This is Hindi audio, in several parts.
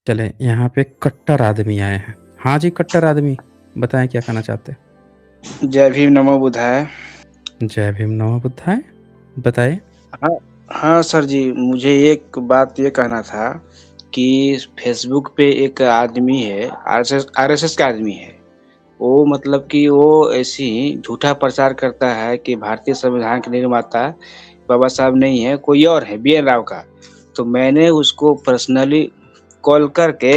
चलें, यहाँ पे कट्टर आदमी आए हैं। हाँ जी, कट्टर आदमी, बताएँ क्या कहना चाहते हैं? जय भीम, नमो बुद्धाय। जय भीम, नमो बुद्धाय। बताइए। हाँ, हाँ सर जी, मुझे एक बात ये कहना था कि फ़ेसबुक पे एक आदमी है, आरएसएस का आदमी है। वो मतलब कि वो ऐसे ही झूठा प्रचार करता है कि भारतीय संविधान के निर्माता बाबा साहब नहीं है, कोई और है, बी.एन. राव का। तो मैंने उसको पर्सनली कॉल करके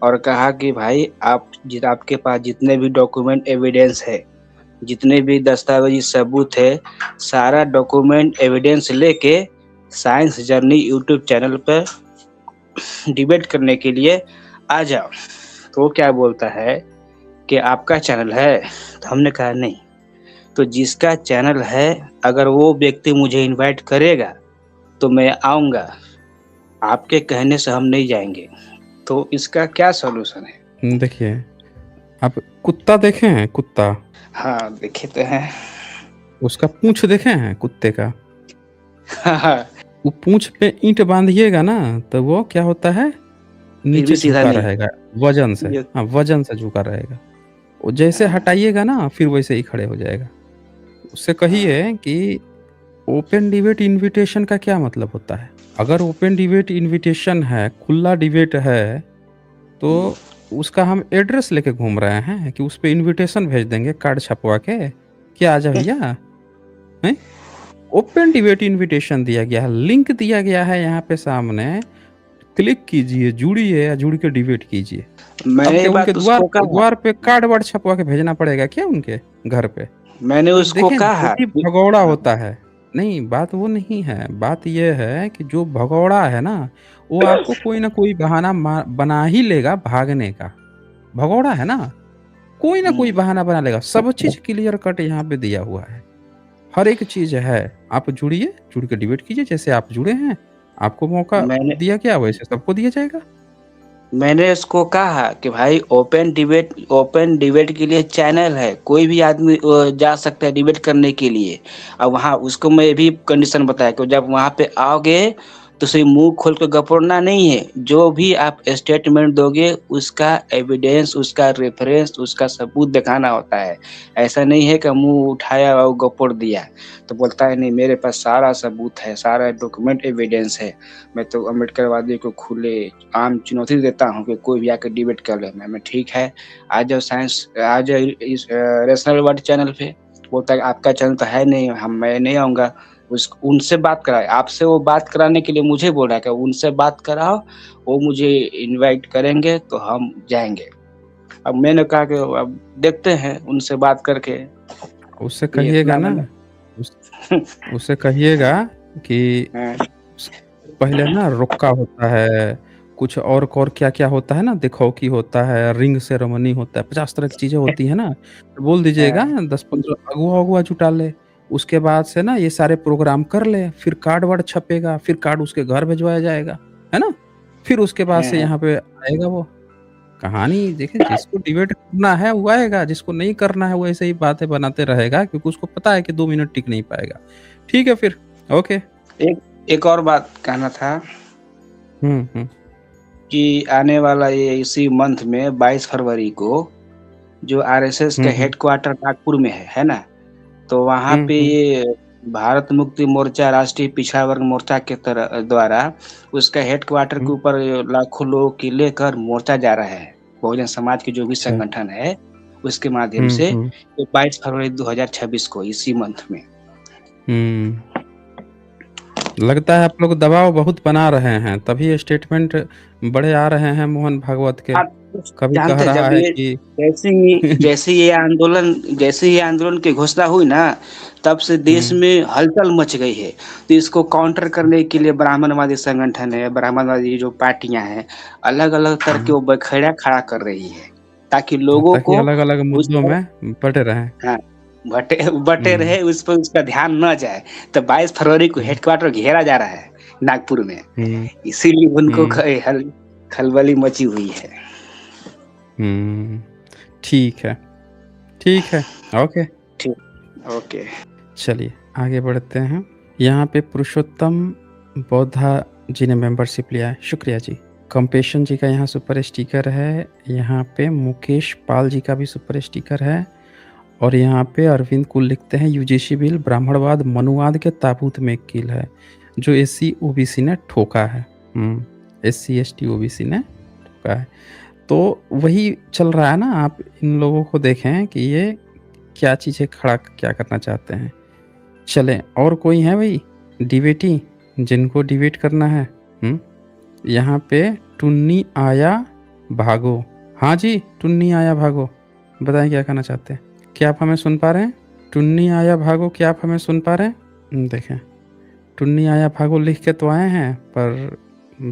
और कहा कि भाई आपके पास जितने भी डॉक्यूमेंट एविडेंस है, जितने भी दस्तावेजी सबूत है, सारा डॉक्यूमेंट एविडेंस लेके साइंस जर्नी यूट्यूब चैनल पर डिबेट करने के लिए आ जाओ। तो वो क्या बोलता है कि आपका चैनल है? तो हमने कहा नहीं। तो जिसका चैनल है, अगर वो व्यक्ति मुझे इनवाइट करेगा तो मैं आऊँगा, आपके कहने से हम नहीं जाएँगे। तो इसका क्या सॉल्यूशन है? देखिए, आप कुत्ता देखे हैं कुत्ता? हाँ, देखे तो हैं। उसका पूँछ देखे हैं कुत्ते का? हाँ, हाँ, वो पूँछ पे ईंट बाँधिएगा ना, तो वो क्या होता है, फिर भी नीचे सीधा झुका नहीं रहेगा वज़न से। ये हाँ, वज़न से झुका रहेगा। वो जैसे हाँ, हटाइएगा ना, फिर वैसे ही खड़े हो जाएगा। उससे हाँ, कहिए कि ओपन डिबेट इनविटेशन का क्या मतलब होता है? अगर ओपन डिबेट इनविटेशन है, खुला डिबेट है, हुँ, तो उसका हम एड्रेस लेके घूम रहे हैं कि उस पे इनविटेशन भेज देंगे कार्ड छपवा के, कि आजा भैया, हैं? ओपन डिबेट इनविटेशन दिया गया है, लिंक दिया गया है यहाँ पे सामने, क्लिक कीजिए, जुड़िए या जुड़ के डिबेट कीजिए। अब मैंने ये क्या उनके बात उसको कहा। द्वार पे कार्ड वार्ड छपवा के भेजना पड़ेगा क्या उनके घर पे? मैंने तो उसको देखें, जो कहा भी कि भगौड़ा हाँ, होता है, नहीं बात वो नहीं है, बात ये है कि जो भगौड़ा है ना, वो आपको कोई ना कोई बहाना बना ही लेगा भागने का। भगौड़ा है ना, कोई ना कोई हुँ, बहाना बना लेगा। सब चीज़ क्लियर कट यहाँ पे दिया हुआ है। हर एक चीज़ है। आप जुड़िए, जुड़ के डिबेट कीजिए, जैसे आप जुड़े हैं, आपको मौका मैंने दिया गया वैसे सबको दिया जाएगा। मैंने उसको कहा कि भाई ओपन डिबेट के लिए चैनल है, कोई भी आदमी जा सकता है डिबेट करने के लिए। अब वहाँ उसको मैं ये भी कंडीशन बताया कि जब वहाँ पे आओगे तो सिर्फ मुँह खोल के गपोड़ना नहीं है, जो भी आप स्टेटमेंट दोगे उसका एविडेंस, उसका रेफरेंस, उसका सबूत दिखाना होता है। ऐसा नहीं है कि मुँह उठाया और गपोड़ दिया। तो बोलता है नहीं, मेरे पास सारा सबूत है, सारा डॉक्यूमेंट एविडेंस है। मैं तो अम्बेडकरवादी को खुले आम चुनौती देता हूँ कि कोई भी आके डिबेट कर ले। मैं ठीक है, आ जाओ आ जाओ इस रैशनल वर्ल्ड चैनल पे। बोलता है आपका चैनल तो है नहीं, मैं नहीं आऊँगा। उस उनसे बात कराए, आपसे वो बात कराने के लिए मुझे बोल रहा है कि उनसे बात कराओ, वो मुझे इनवाइट करेंगे तो हम जाएँगे। अब मैंने कहा कि अब देखते हैं उनसे बात करके, उससे ये कहिएगा इतना ना, मैंने उस उससे कहिएगा कि हाँ, स पहले ना रुक्का होता है, कुछ और क्या-क्या होता है ना, दिखौकी होता है, रिंग सेरेमनी होता है, 50 तरह की चीज़ें होती हैं ना, तो बोल दीजिएगा हाँ, 10-15 अगुआ-वगुआ जुटा ले। उसके बाद से ना ये सारे प्रोग्राम कर ले, फिर कार्ड-वार्ड छपेगा, फिर कार्ड उसके घर भिजवाया जाएगा, है ना? फिर उसके बाद हाँ, से हाँ। यहाँ पे आएगा वो। कहानी देखिए, जिसको डिबेट करना है वो आएगा, जिसको नहीं करना है वो ऐसे ही बातें बनाते रहेगा, क्योंकि उसको पता है कि 2 मिनट टिक नहीं पाएगा। ठीक है फिर, ओके। एक एक और बात कहना था हुँ, हुँ, कि आने वाला ये इसी मंथ में 22 फरवरी को जो आरएसएस का हुँ, हुँ, हेडक्वार्टर नागपुर में है ना? तो वहाँ हुँ, पे हुँ, ये भारत मुक्ति मोर्चा, राष्ट्रीय पिछड़ा वर्ग मोर्चा के द्वारा उसका हेडक्वार्टर के हुँ, ऊपर लाखों लोगों को लेकर मोर्चा जा रहा है। बहुजन समाज के जो भी अच्छा। संगठन है, उसके माध्यम हुँ, से हुँ, ये 22 फरवरी 2026 को इसी मंथ में। हुँ। लगता है आप लोग दबाव बहुत बना रहे हैं, तभी स्टेटमेंट बड़े आ रहे हैं मोहन भागवत के। आप कभी कह जानते हैं रहा जब है ये कि जैसे ही ये आंदोलन की घोषणा हुई ना, तब से देश हुँ, में हलचल मच गई है। तो इसको काउंटर करने के लिए ब्राह्मणवादी संगठन है, ब्राह्मणवादी जो पार्टियाँ हैं, अलग-अलग करके हुँ, वो बखेड़ा खड़ा कर रही है, ताकि लोगों ताकि को अलग-अलग उस मुद्दों पर में बँटे रहें। हाँ, बटे बटे हुँ, रहे, उस पर उसका ध्यान ना जाए। तो 22 फरवरी को हुँ, हेडक्वार्टर घेरा जा रहा है नागपुर में, हुँ, इसीलिए उनको हुँ, खलबली मची हुई है। हुँ। ठीक है, ठीक है, ओके। ठीक, ओके। चलिए आगे बढ़ते हैं। यहाँ पे पुरुषोत्तम बौद्धा जी ने मेंबरशिप लिया है, शुक्रिया जी। कंपेशन जी का यहाँ सुपर स्टिकर है, यहाँ पे मुकेश पाल जी का भी सुपर स्टिकर है, और यहाँ पे अरविंद कुल लिखते हैं यूजीसी बिल ब्राह्मणवाद मनुवाद के ताबूत में एक कील है जो एससी ओबीसी ने ठोका है। एससी एसटी ओबीसी ने ठोका है। तो वही चल रहा है ना, आप इन लोगों को देखें कि ये क्या चीज़ें खड़ा क्या करना चाहते हैं। चलें, और कोई है भाई डिबेटी जिनको डिबेट करना है? यहाँ पे टुन्नी आया भागो। हाँ जी, टुन्नी आया भागो, बताएं क्या कहना चाहते हैं? क्या आप हमें सुन पा रहे हैं? टुन्नी आया भागो, क्या आप हमें सुन पा रहे हैं? देखें, टुन्नी आया भागो लिख के तो आए हैं पर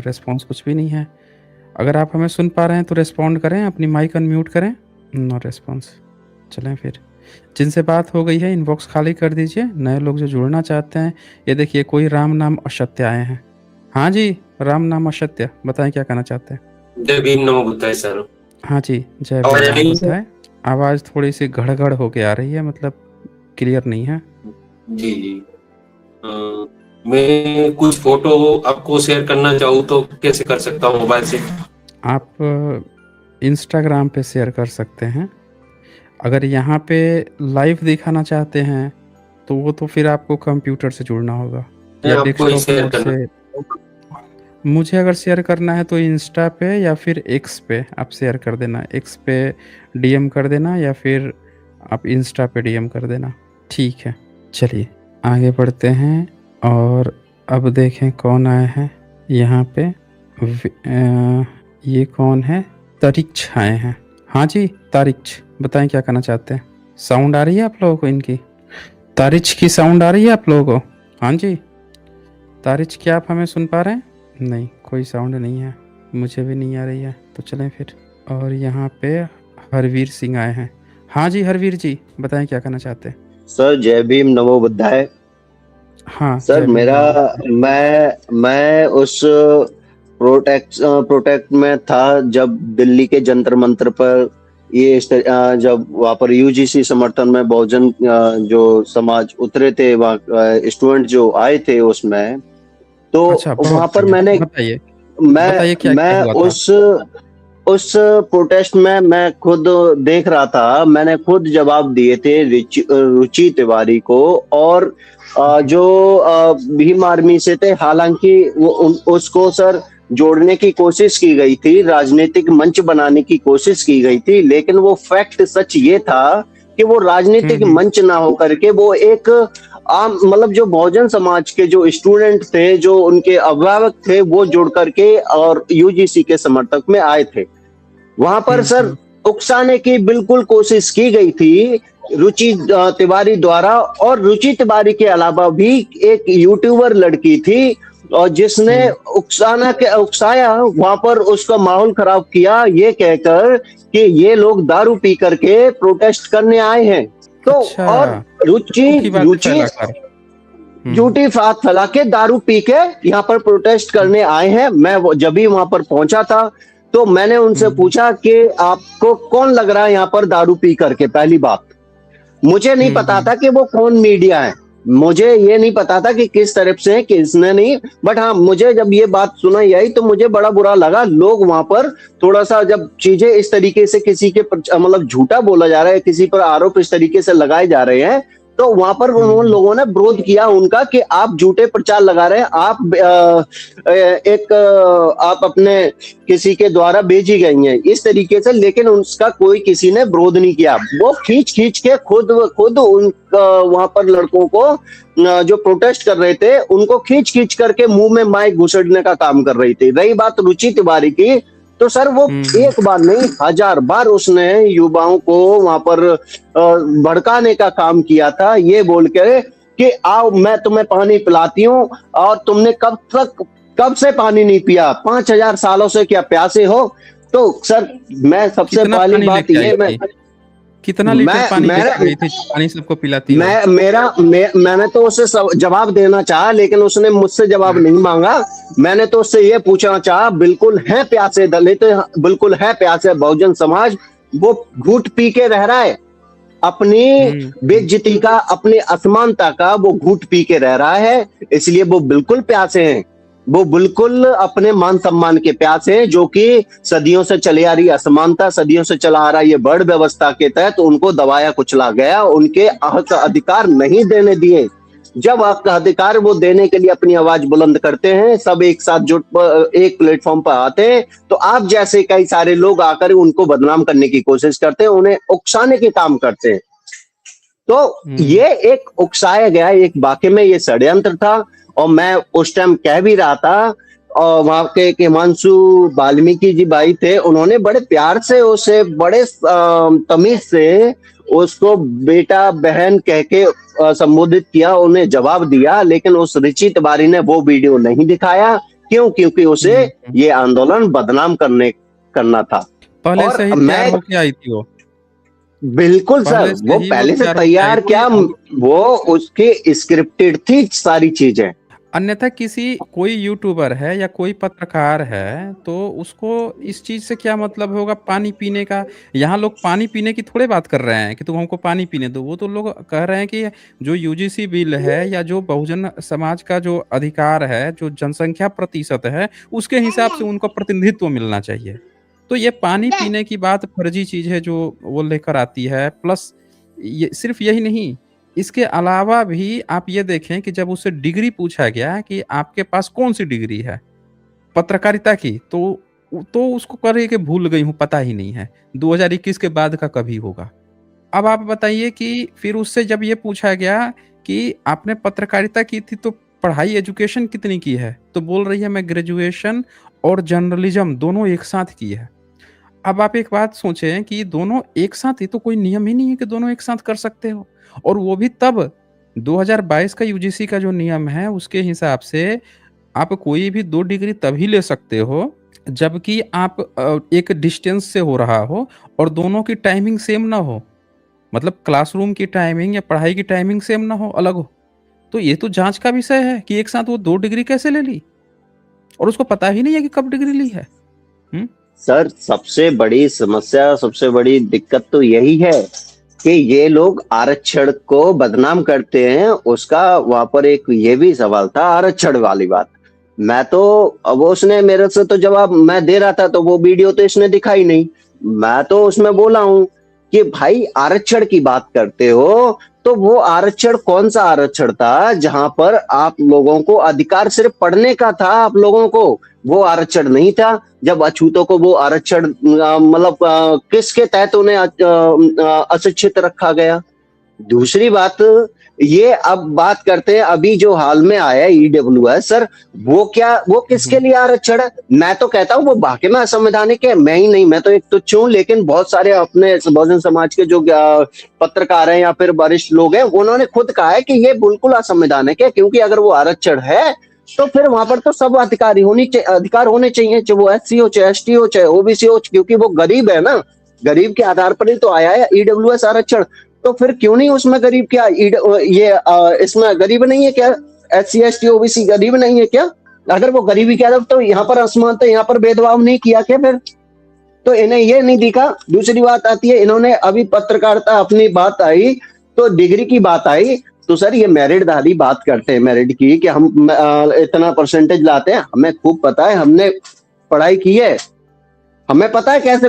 रिस्पॉन्स कुछ भी नहीं है। अगर आप हमें सुन पा रहे हैं तो रिस्पॉन्ड करें, अपनी माइक अनम्यूट करें। No response. चलें फिर, जिनसे बात हो गई है इनबॉक्स खाली कर दीजिए। नए लोग जो जुड़ना चाहते हैं, ये देखिए कोई राम नाम असत्य आए हैं। हाँ जी, राम नाम असत्य, बताएं क्या कहना चाहते हैं? जय भीम नमो बुद्धाय सर। हाँ जी, जय आवाज आ भीम रही नमो है सर? बुद्धाय। आवाज़ थोड़ी सी गड़गड़ होके आ रही है, मतलब क्लियर नहीं है। जी जी। मैं कुछ फोटो आपको शेयर करना चाहूँ तो कैसे कर सकता हूँ मोबाइल से? आप इंस्टाग्राम पे शेयर कर सकते हैं। अगर यहाँ पे लाइव दिखाना चाहते हैं तो वो तो फिर आपको कंप्यूटर से जुड़ना होगा मैं या आपको ही डेस्कटॉप शेयर मोड करना। से। मुझे अगर शेयर करना है तो इंस्टा पे या फिर एक्स पे आप शेयर कर देना। एक्स पे डीएम कर देना या फिर आप इंस्टा पे डीएम कर देना। ठीक है, चलिए आगे बढ़ते हैं। और अब देखें कौन आया है यहाँ पे। ये कौन है? तारिक्ष आए हैं। हाँ जी, तारिक्ष, बताएं क्या कहना चाहते हैं? साउंड आ रही है आप लोगों को इनकी? तारिक्ष की साउंड आ रही है आप लोगों को? हाँ जी, तारिक्ष, क्या आप हमें सुन पा रहे हैं? नहीं, कोई साउंड नहीं है, मुझे भी नहीं आ रही है। तो चलें फिर। और यहाँ पे हरवीर सिंह आए हैं। हाँ जी, हरवीर जी, बताएं क्या कहना चाहते हैं? सर जय भीम नमो बुद्धाय। हाँ, सर जय भीम मेरा नमो। मैं उस प्रोटेक्ट में था जब दिल्ली के जंतर मंतर पर जब वहाँ पर यूजीसी समर्थन में बहुजन जो समाज उतरे थे, वहाँ स्टूडेंट जो आए थे उसमें, तो अच्छा, बहुत वहाँ पर बढ़िया। बताइए मैं क्या मैं हुआ था? उस प्रोटेस्ट में मैं खुद देख रहा था। मैंने खुद जवाब दिए थे रुचि तिवारी को, और जो भीम आर्मी से थे। हालांकि उसको सर जोड़ने की कोशिश की गई थी, राजनीतिक मंच बनाने की कोशिश की गई थी, लेकिन वो फैक्ट सच ये था कि वो राजनीतिक मंच ना होकर के वो एक आम मतलब जो बहुजन समाज के जो स्टूडेंट थे, जो उनके अभिभावक थे, वो जुड़ करके और यूजीसी के समर्थक में आए थे। वहां पर सर उकसाने की बिल्कुल कोशिश की गई थी रुचि तिवारी द्वारा। और रुचि तिवारी के अलावा भी एक यूट्यूबर लड़की थी और जिसने उकसाया, वहां पर उसका माहौल खराब किया ये कहकर कि ये लोग दारू पी करके प्रोटेस्ट करने आए हैं। तो अच्छा, और रुचि झूठी बात फैला के दारू पी के यहाँ पर प्रोटेस्ट करने आए हैं। मैं जब भी वहां पर पहुंचा था तो मैंने उनसे पूछा कि आपको कौन लग रहा है यहाँ पर दारू पी करके। पहली बात, मुझे नहीं पता था कि वो कौन मीडिया है, मुझे ये नहीं पता था कि किस तरफ से किसने नहीं। बट हाँ, मुझे जब ये बात सुनाई आई तो मुझे बड़ा बुरा लगा। लोग वहां पर थोड़ा सा जब चीजें इस तरीके से किसी के मतलब झूठा बोला जा रहा है, किसी पर आरोप इस तरीके से लगाए जा रहे हैं, तो वहां पर उन लोगों ने विरोध किया उनका कि आप झूठे प्रचार लगा रहे हैं, आप अपने किसी के द्वारा भेजी गई हैं इस तरीके से। लेकिन उसका कोई किसी ने विरोध नहीं किया। वो खींच के खुद उन वहां पर लड़कों को जो प्रोटेस्ट कर रहे थे उनको खींच करके मुंह में माइक घुसेड़ने का काम कर रही थी। रही बात रुचि तिवारी की, तो सर वो एक बार नहीं 1000 बार उसने युवाओं को वहां पर भड़काने का काम किया था, ये बोल के कि आओ मैं तुम्हें पानी पिलाती हूँ, और तुमने कब से पानी नहीं पिया? 5000 सालों से क्या प्यासे हो? तो सर मैं सबसे पहली बात ये कितना लीटर पानी लेके थी पानी सबको पिलाती हो? मैंने तो उससे जवाब देना चाहा, लेकिन उसने मुझसे जवाब नहीं मांगा। मैंने तो उससे ये पूछना चाहा, बिल्कुल है प्यासे दलित, बिल्कुल है प्यासे बहुजन समाज, वो घूट पी के रह रहा है। अपनी बेइज्जती का, अपनी असमानता का वो घूट पी के रह रहा है, इसलिए वो बिल्कुल प्यासे हैं। वो बिल्कुल अपने मान सम्मान के प्यासे हैं, जो कि सदियों से चली आ रही असमानता, सदियों से चला आ रहा ये वर्ण व्यवस्था के तहत उनको दबाया कुचला गया, उनके हक अधिकार नहीं देने दिए। जब हक अधिकार वो देने के लिए अपनी आवाज बुलंद करते हैं, सब एक साथ जुट एक प्लेटफॉर्म पर आते हैं, तो आप जैसे कई सारे लोग आकर उनको बदनाम करने की कोशिश करते हैं, उन्हें उकसाने के काम करते हैं। तो ये एक उकसाया गया, एक वाकई में ये षड्यंत्र था। और मैं उस टाइम कह भी रहा था, और वहां के हिमांशु वाल्मीकि जी भाई थे, उन्होंने बड़े प्यार से उसे, बड़े तमीज से उसको बेटा बहन कह के संबोधित किया, उन्हें जवाब दिया। लेकिन उस ऋषि तिवारी ने वो वीडियो नहीं दिखाया। क्यों? क्योंकि उसे ये आंदोलन बदनाम करना था। पहले और से ही तैयार होके आई थी वो। बिल्कुल सर, वो पहले से तैयार, क्या वो उसकी स्क्रिप्टेड थी सारी चीजें। अन्यथा कोई यूट्यूबर है या कोई पत्रकार है तो उसको इस चीज से क्या मतलब होगा पानी पीने का। यहाँ लोग पानी पीने की थोड़े बात कर रहे हैं कि तुम हमको पानी पीने दो, वो तो लोग कह रहे हैं कि जो यूजीसी बिल है या जो बहुजन समाज का जो अधिकार है, जो जनसंख्या प्रतिशत है, उसके हिसाब से उनको प्रतिनिधित्व मिलना चाहिए। तो ये पानी पीने की बात फर्जी चीज है जो वो लेकर आती है। प्लस ये सिर्फ यही नहीं, इसके अलावा भी आप ये देखें कि जब उससे डिग्री पूछा गया कि आपके पास कौन सी डिग्री है पत्रकारिता की, तो उसको करे कि भूल गई हूँ, पता ही नहीं है, 2021 के बाद का कभी होगा। अब आप बताइए कि फिर उससे जब ये पूछा गया कि आपने पत्रकारिता की थी तो पढ़ाई एजुकेशन कितनी की है, तो बोल रही है मैं ग्रेजुएशन और जर्नलिज्म दोनों एक साथ की है। अब आप एक बात सोचें कि दोनों एक साथ, ये तो कोई नियम ही नहीं है कि दोनों एक साथ कर सकते हो। और वो भी तब 2022 का यूजीसी का जो नियम है उसके हिसाब से आप कोई भी 2 डिग्री तभी ले सकते हो जबकि आप एक डिस्टेंस से हो रहा हो और दोनों की टाइमिंग सेम ना हो। मतलब क्लासरूम की टाइमिंग या पढ़ाई की टाइमिंग सेम ना हो, अलग हो। तो ये तो जांच का विषय है कि एक साथ वो 2 डिग्री कैसे ले ली और उसको पता ही नहीं है कि कब डिग्री ली है। सर, सबसे बड़ी समस्या, सबसे बड़ी दिक्कत तो यही है कि ये लोग आरक्षण को बदनाम करते हैं। उसका वहां पर एक ये भी सवाल था आरक्षण वाली बात। मैं तो, अब उसने मेरे से तो जवाब मैं दे रहा था, तो वो वीडियो तो इसने दिखाई नहीं। मैं तो उसमें बोला हूं कि भाई आरक्षण की बात करते हो तो वो आरक्षण कौन सा आरक्षण था जहां पर आप लोगों को अधिकार सिर्फ पढ़ने का था, आप लोगों को वो आरक्षण नहीं था। जब अछूतों को वो आरक्षण मतलब किसके तहत उन्हें अशिक्षित रखा गया। दूसरी बात, ये अब बात करते हैं अभी जो हाल में आया है ईडब्ल्यूएस, सर वो किसके लिए आरक्षण है? मैं तो कहता हूँ वो वाकई में असंवैधानिक है। मैं ही नहीं, मैं तो एक तुच्छ हूँ, लेकिन बहुत सारे अपने बहुजन समाज के जो पत्रकार हैं या फिर वरिष्ठ लोग हैं, उन्होंने खुद कहा है कि ये बिल्कुल असंवैधानिक है। क्योंकि अगर वो आरक्षण है तो फिर वहां पर तो सब अधिकार होने चाहिए, चाहे वो एससी हो, चाहे एसटी हो, चाहे ओबीसी हो, क्योंकि वो गरीब है ना, गरीब के आधार पर ही तो आया है ईडब्ल्यूएस आरक्षण। तो फिर क्यों नहीं उसमें गरीब क्या इसमें गरीब नहीं है क्या? एससी एसटी ओबीसी गरीब नहीं है क्या? अगर वो गरीबी क्या तो यहाँ पर असमानता, यहाँ पर भेदभाव नहीं किया क्या फिर? तो इन्हें ये नहीं दिखा। दूसरी बात आती है, इन्होंने अभी पत्रकारिता अपनी बात आई तो डिग्री की बात आई, तो सर ये मेरिट दारी बात करते हैं मेरिट की कि हम इतना परसेंटेज लाते हैं। हमें खूब पता है, हमने पढ़ाई की है, हमें पता है कैसे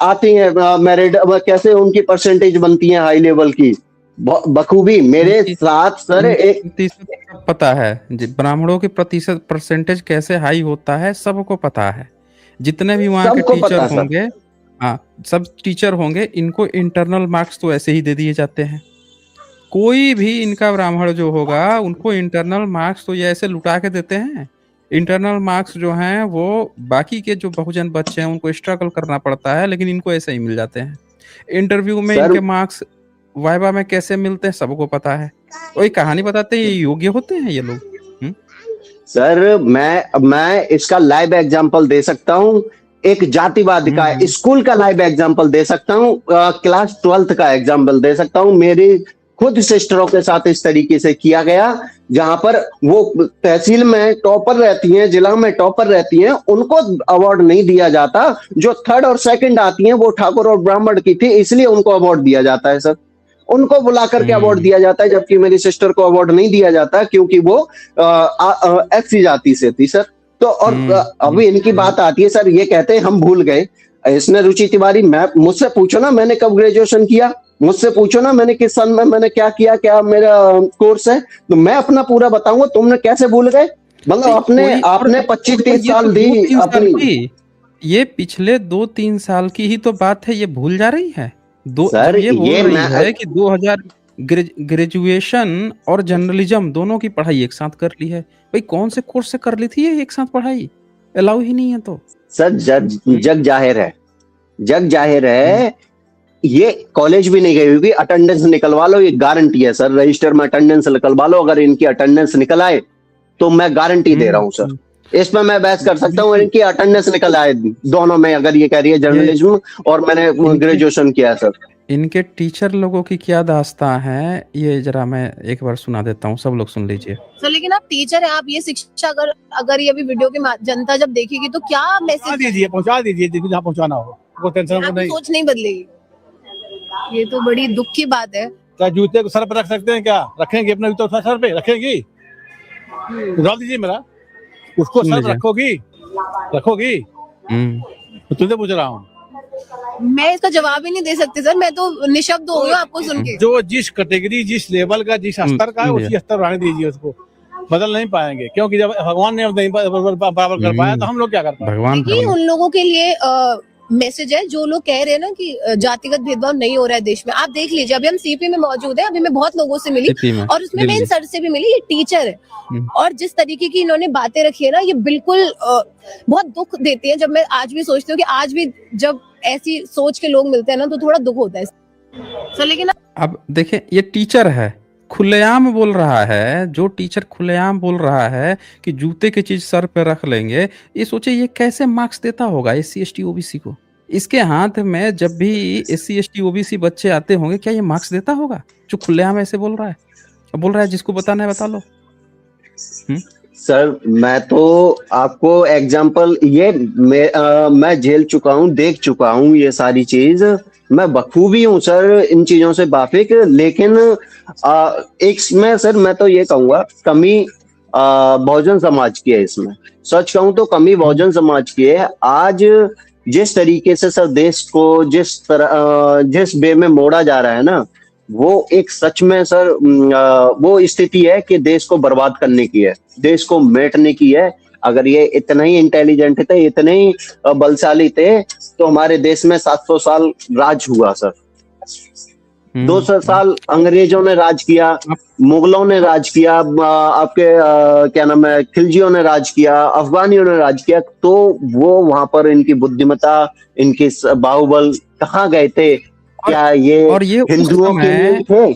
आती है मेरिट, कैसे उनकी परसेंटेज बनती है हाई लेवल की बखूबी। मेरे साथ सर एक पता है ब्राह्मणों के प्रतिशत परसेंटेज कैसे हाई होता है, सबको पता है। जितने भी वहाँ के टीचर होंगे, हाँ सब टीचर होंगे, इनको इंटरनल मार्क्स तो ऐसे ही दे दिए जाते हैं। कोई भी इनका ब्राह्मण जो होगा उनको इंटरनल मार्क्स तो ये ऐसे लुटा के देते हैं। इंटरनल मार्क्स जो हैं वो बाकी के जो बहुजन बच्चे हैं उनको स्ट्रगल करना पड़ता है, लेकिन इनको ऐसे ही मिल जाते हैं। इंटरव्यू में इनके मार्क्स वाइवा में कैसे मिलते हैं सबको पता है। वही कहानी बताते हैं, ये योग्य होते हैं ये लोग। सर मैं इसका लाइव एग्जांपल दे सकता हूँ। एक जातिवाद का स्कूल का लाइव एग्जांपल दे सकता हूँ, क्लास 12th का एग्जांपल दे सकता हूँ। मेरी खुद सिस्टरों के साथ इस तरीके से किया गया, जहां पर वो तहसील में टॉपर रहती हैं, जिला में टॉपर रहती हैं, उनको अवार्ड नहीं दिया जाता। जो 3rd और 2nd आती हैं वो ठाकुर और ब्राह्मण की थी, इसलिए उनको अवार्ड दिया जाता है सर। उनको बुला करके अवार्ड दिया जाता है, जबकि मेरी सिस्टर को अवार्ड नहीं दिया जाता क्योंकि वो एससी जाति से थी सर। तो और अभी इनकी बात आती है सर, ये कहते हैं हम भूल गए। इसने रुचि तिवारी, मैं मुझसे पूछो ना मैंने कब ग्रेजुएशन किया, मुझसे पूछो ना मैंने किस सन में मैंने क्या किया, क्या मेरा कोर्स है, तो मैं अपना पूरा बताऊंगा। तुमने कैसे भूल गए? मतलब आपने 25-30 साल दी अपनी। ये पिछले 2-3 साल की ही तो बात है, ये भूल जा रही है। सर ये बोल रही है कि 2000 ग्रेजुएशन और जर्नलिज्म दोनों की पढ़ाई एक साथ कर ली है। भाई कौन से कोर्स से कर ली थी ये एक साथ पढ़ाई? अलाउ ही नहीं है तो सर जग जाहिर है, जग जाहिर है। ये कॉलेज भी नहीं गई होगी, अटेंडेंस निकलवा लो, ये गारंटी है सर। रजिस्टर में अटेंडेंस निकलवा लो, अगर इनकी अटेंडेंस निकल आए तो मैं गारंटी दे रहा हूँ सर, इसमें मैं बहस कर सकता हूँ। इनकी अटेंडेंस निकल आए दोनों में, अगर ये कह रही है जर्नलिज्म और मैंने ग्रेजुएशन किया है सर। इनके टीचर लोगों की क्या दास्तां है, ये जरा मैं एक बार सुना देता हूँ, सब लोग सुन लीजिए। सर लेकिन आप टीचर हैं, आप ये शिक्षा अगर ये अभी वीडियो के जनता जब देखेगी तो क्या मैसेज पहुंचा दीजिए जहाँ पहुंचाना हो, वो टेंशन आपकी सोच नहीं बदलेगी। ये तो बड़ी दुख की बात है। क्या जूते को सर पर रख सकते हैं? क्या रखेंगे अपने जूते सर पे रखेंगी? डाल दीजिए मेरा, उसको सर पे रखोगी? तो तुझे पूछ रहा हूँ, मैं इसका जवाब ही नहीं दे सकती सर, मैं तो निशब्द हो गई हूँ आपको सुन के। जो जिस कैटेगरी, जिस लेवल का, जिस स्तर का है उसी स्तर रहने दीजिए, उसको बदल नहीं पाएंगे, क्योंकि जब भगवान ने नहीं बराबर कर पाया तो हम लोग क्या कर पाए? देखिए उन लोगों के लिए मैसेज है जो लोग कह रहे हैं ना कि जातिगत भेदभाव नहीं हो रहा है देश में। आप देख लीजिए, अभी हम सीपी में मौजूद है, अभी मैं बहुत लोगों से मिली और उसमें मैं इन सर से भी मिली, ये टीचर है और जिस तरीके की इन्होंने बातें रखी है ना, ये बिल्कुल बहुत दुख देती है। जब मैं आज भी सोचती हूँ कि आज भी जब ऐसी सोच के लोग मिलते हैं ना तो थोड़ा दुख होता है सर। लेकिन अब देखें, ये टीचर है, खुलेआम बोल रहा है, जो टीचर खुलेआम बोल रहा है कि जूते की चीज सर पे रख लेंगे, ये सोचे ये कैसे मार्क्स देता होगा एससी एसटी ओबीसी को? इसके हाथ में जब भी एससी एसटी ओबीसी बच्चे आते होंगे, क्या ये मार्क्स देता होगा जो खुलेआम ऐसे बोल रहा है? अब बोल रहा है जिसको बताना है बता लो। सर मैं तो आपको एग्जांपल ये मैं झेल चुका हूँ, देख चुका हूँ ये सारी चीज, मैं बखूबी हूँ सर इन चीजों से वाकिफ। लेकिन एक मैं तो ये कहूंगा कमी बहुजन समाज की है इसमें। सच कहूं तो कमी बहुजन समाज की है। आज जिस तरीके से सर देश को जिस वे में मोड़ा जा रहा है ना, वो एक सच में सर वो स्थिति है कि देश को बर्बाद करने की है, देश को मिटने की है। अगर ये इतने ही इंटेलिजेंट थे, इतने ही बलशाली थे, तो हमारे देश में 700 साल राज हुआ सर। 200 साल अंग्रेजों ने राज किया, मुगलों ने राज किया, आपके क्या नाम है, खिलजियों ने राज किया, अफगानियों ने राज किया। तो वो वहां पर इनकी बुद्धिमत्ता, इनकी बाहुबल कहाँ गए थे? क्या ये और ये हिंदुओं के लिए थे?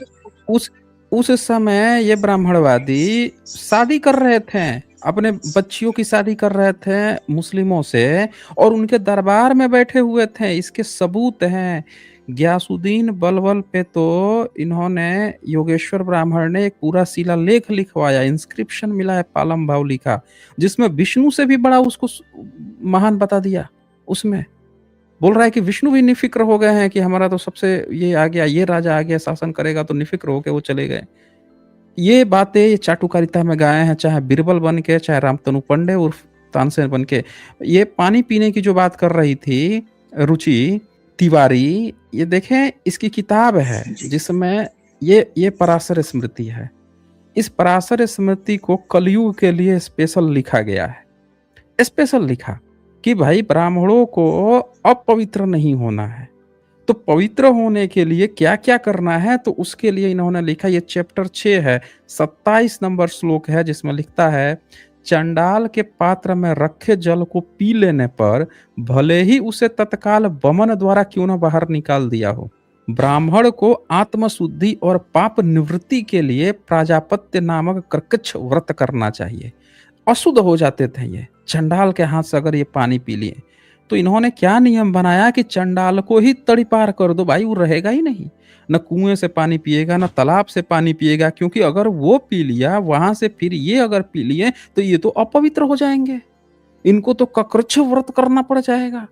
उस समय ये ब्राह्मणवादी शादी कर रहे थे, अपने बच्चियों की शादी कर रहे थे मुस्लिमों से और उनके दरबार में बैठे हुए थे। इसके सबूत हैं। ग्यासुद्दीन बलबल पे तो इन्होंने, योगेश्वर ब्राह्मण ने एक पूरा शिलालेख लिखवाया, इंस्क्रिप्शन मिला है, पालम भाव लिखा, जिसमें विष्णु से भी बड़ा उसको महान बता दिया। उसमें बोल रहा है कि विष्णु भी निफिक्र हो गए हैं कि हमारा तो सबसे ये आ गया, ये राजा आ गया, शासन करेगा, तो निफिक्र होके वो चले गए। ये बातें ये चाटुकारिता में गाए हैं, चाहे बीरबल बन के, चाहे रामतनु पंडे उर्फ तानसेन बन के। ये पानी पीने की जो बात कर रही थी रुचि तिवारी, ये देखें इसकी किताब है जिसमें ये पराशर स्मृति है। इस पराशर स्मृति को कलयुग के लिए स्पेशल लिखा गया है। स्पेशल लिखा कि भाई ब्राह्मणों को अपवित्र नहीं होना है, तो पवित्र होने के लिए क्या क्या करना है, तो उसके लिए इन्होंने लिखा। ये चैप्टर 6 है, 27 नंबर श्लोक है, जिसमें लिखता है, चंडाल के पात्र में रखे जल को पी लेने पर भले ही उसे तत्काल वमन द्वारा क्यों न बाहर निकाल दिया हो, ब्राह्मण को आत्मशुद्धि और पाप निवृत्ति के लिए प्राजापत्य नामक कर्कश व्रत करना चाहिए। अशुद्ध हो जाते थे ये, चंडाल के हाथ से अगर ये पानी पी लिए, तो इन्होंने क्या नियम बनाया कि चंडाल को ही तड़ी पार कर दो भाई, वो रहेगा ही नहीं, न कुएं से पानी पिएगा, न तालाब से पानी पिएगा, क्योंकि अगर वो पी लिया वहां से फिर ये अगर पी लिए तो ये तो अपवित्र हो जाएंगे, इनको तो ककृच्छ व्रत करना पड़ जाएगा।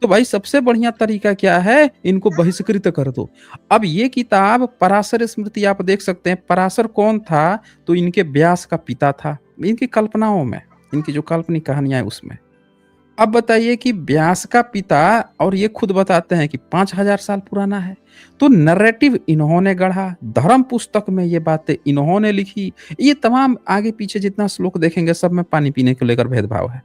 तो भाई सबसे बढ़िया तरीका क्या है, इनको बहिष्कृत कर दो। अब ये किताब पराशर स्मृति आप देख सकते हैं, पराशर कौन था? तो इनके व्यास का पिता था, इनकी कल्पनाओं में, इनकी जो काल्पनिक कहानियां है उसमें। अब बताइए कि व्यास का पिता, और ये खुद बताते हैं कि 5000 साल पुराना है, तो नैरेटिव इन्होंने गढ़ा, धर्म पुस्तक में ये बातें इन्होंने लिखी। ये तमाम आगे पीछे जितना श्लोक देखेंगे सब में पानी पीने को लेकर भेदभाव है।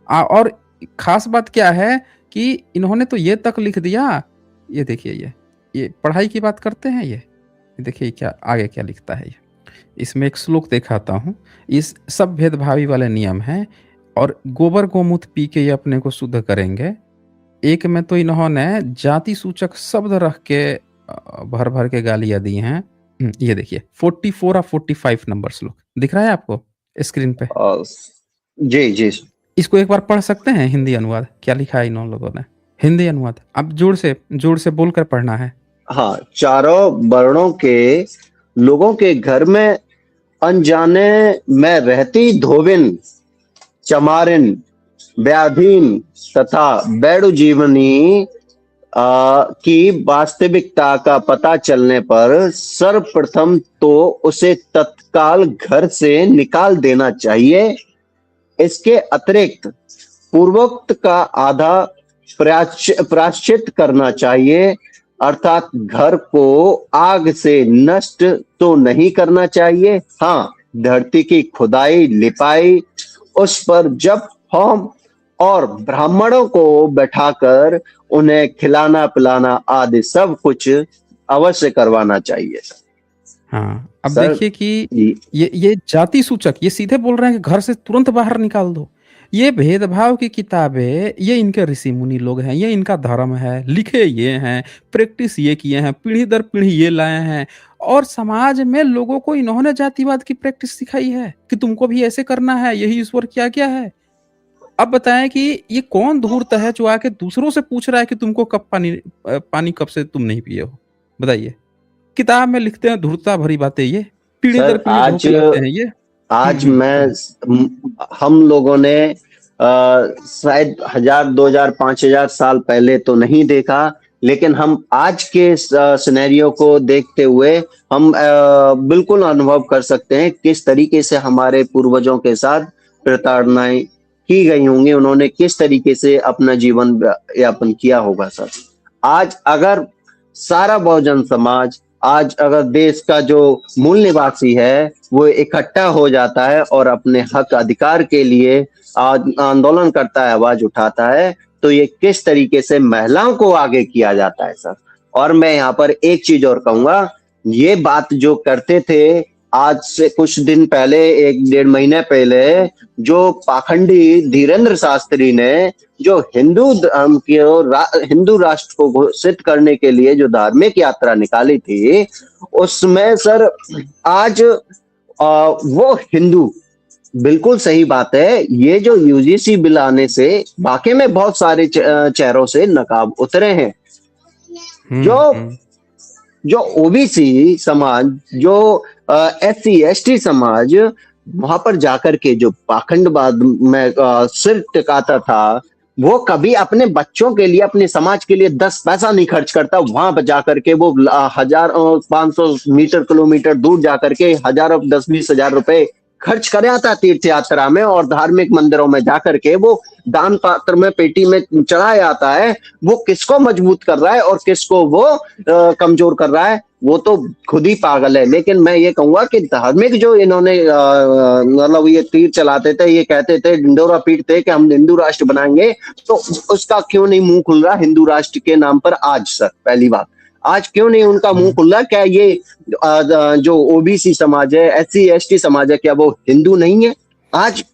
और खास बात क्या है कि इन्होंने तो ये तक लिख दिया, ये देखिए, ये पढ़ाई की बात करते हैं, ये देखिए क्या आगे क्या लिखता है। ये इसमें एक श्लोक दिखाता हूँ, इस सब भेदभावी वाले नियम हैं, और गोबर गोमूत्र पी के ये अपने को शुद्ध करेंगे। एक में तो इन्होंने जाति सूचक शब्द रख के भर भर के गालियां दी हैं। ये देखिए 44 और 45 नंबर श्लोक दिख रहा है आपको स्क्रीन पे? जी जी, इसको एक बार पढ़ सकते हैं हिंदी अनुवाद, क्या लिखा है इन लोगों ने? हिंदी अनुवाद अब जोर से बोलकर पढ़ना है। हाँ, चारों वर्णों के लोगों के घर में अनजाने में रहती धोबिन, चमारिन, व्याधीन तथा बैडू जीवनी की वास्तविकता का पता चलने पर सर्वप्रथम तो उसे तत्काल घर से निकाल देना चाहिए। इसके अतिरिक्त पूर्वोक्त का आधा प्रायश्चित करना चाहिए, अर्थात घर को आग से नष्ट तो नहीं करना चाहिए। हाँ, धरती की खुदाई लिपाई, उस पर जप होम और ब्राह्मणों को बैठाकर उन्हें खिलाना पिलाना आदि सब कुछ अवश्य करवाना चाहिए। हाँ, अब देखिए कि ये जाति सूचक, ये सीधे बोल रहे हैं कि घर से तुरंत बाहर निकाल दो। ये भेदभाव की किताबें, ये इनके ऋषि मुनि लोग हैं, ये इनका धर्म है, लिखे ये हैं, प्रैक्टिस ये किए हैं, पीढ़ी दर पीढ़ी ये लाए हैं, और समाज में लोगों को इन्होंने जातिवाद की प्रैक्टिस सिखाई है कि तुमको भी ऐसे करना है, यही ईश्वर क्या क्या है। अब बताएं कि ये कौन धूर्त है जो आके दूसरों से पूछ रहा है कि तुमको कब पानी कब से तुम नहीं पिए हो? बताइए, किताब में लिखते हैं धूर्तता भरी बातें, ये पीढ़ी दर पीढ़ी लिखते हैं ये। आज हम लोगों ने शायद 1000, 2000, 5000 साल पहले तो नहीं देखा, लेकिन हम आज के सिनेरियो को देखते हुए हम बिल्कुल अनुभव कर सकते हैं किस तरीके से हमारे पूर्वजों के साथ प्रताड़नाएं की गई होंगी, उन्होंने किस तरीके से अपना जीवन यापन किया होगा। सर, आज अगर सारा बहुजन समाज, आज अगर देश का जो मूल निवासी है वो इकट्ठा हो जाता है और अपने हक अधिकार के लिए आंदोलन करता है, आवाज उठाता है, तो ये किस तरीके से महिलाओं को आगे किया जाता है। सर, और मैं यहाँ पर एक चीज और कहूंगा, ये बात जो करते थे आज से कुछ दिन पहले, 1-1.5 महीने पहले, जो पाखंडी धीरेन्द्र शास्त्री ने जो हिंदू धर्म के हिंदू राष्ट्र को घोषित करने के लिए जो धार्मिक यात्रा निकाली थी, उसमें सर आज वो हिंदू, बिल्कुल सही बात है, ये जो यूजीसी बिल आने से वाकई में बहुत सारे चेहरों से नकाब उतरे हैं। जो ओबीसी समाज, जो एससी एसटी समाज वहां पर जाकर के जो पाखंडवाद में सिर टिकाता था, वो कभी अपने बच्चों के लिए, अपने समाज के लिए 10 पैसा नहीं खर्च करता। वहां पर जाकर के वो 500 मीटर किलोमीटर दूर जाकर के 10-20 हजार रुपए खर्च कर आता तीर्थ यात्रा में, और धार्मिक मंदिरों में जाकर के वो दान पात्र में, पेटी में चढ़ाया आता है। वो किसको मजबूत कर रहा है और किसको वो कमजोर कर रहा है, वो तो खुद ही पागल है। लेकिन मैं ये कहूंगा कि धार्मिक जो इन्होंने मतलब ये तीर चलाते थे, ये कहते थे, ढिंडोरा पीटते कि हम हिंदू राष्ट्र बनाएंगे, तो उसका क्यों नहीं मुंह खुल रहा हिंदू राष्ट्र के नाम पर आज? सर, पहली बात, आज क्यों नहीं उनका मुंह खुल रहा? क्या ये जो ओबीसी समाज है, एससी एसटी समाज है, क्या वो हिंदू नहीं है? आज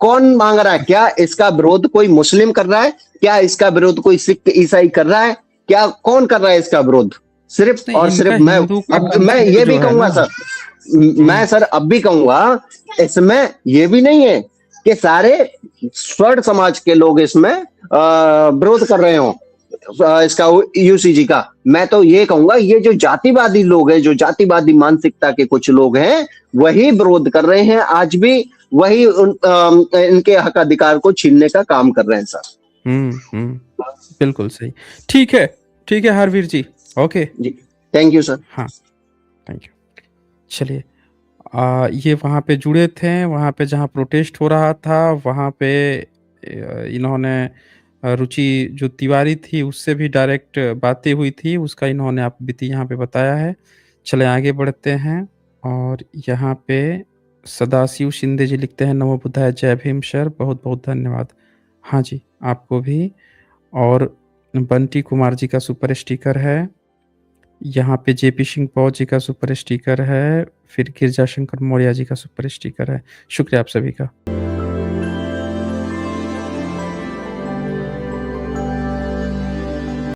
कौन मांग रहा है? क्या इसका विरोध कोई मुस्लिम कर रहा है? क्या इसका विरोध कोई सिख ईसाई कर रहा है? क्या कौन कर रहा है इसका विरोध? सिर्फ और सिर्फ मैं ये भी कहूंगा सर, मैं सर अब भी कहूंगा, इसमें ये भी नहीं है कि सारे स्वर्ण समाज के लोग इसमें विरोध कर रहे हो इसका, यूसीजी का। मैं तो ये कहूंगा, ये जो जातिवादी लोग हैं, जो जातिवादी मानसिकता के कुछ लोग हैं, वही विरोध कर रहे हैं आज भी, वही इनके हक अधिकार को छीनने का काम कर रहे हैं सर। बिल्कुल सही। ठीक है हरवीर जी। ओके जी, थैंक यू सर। हाँ, थैंक यू। चलिए, ये वहाँ पे जुड़े थे, वहाँ पे जहाँ प्रोटेस्ट हो रहा था, वहाँ पे इन्होंने रुचि जो तिवारी थी उससे भी डायरेक्ट बातें हुई थी, उसका इन्होंने आप बीती यहाँ पे बताया है। चलें आगे बढ़ते हैं और यहाँ पे सदाशिव शिंदे जी लिखते हैं, नमो बुद्धाय, जय भीम सर, बहुत-बहुत धन्यवाद। हाँ जी, आपको भी। और बंटी कुमार जी का सुपर स्टिकर है। यहाँ पे जेपी सिंह पौ जी का सुपर स्टिकर है, फिर गिरजा शंकर मौर्य जी का सुपर स्टिकर है। शुक्रिया आप सभी का।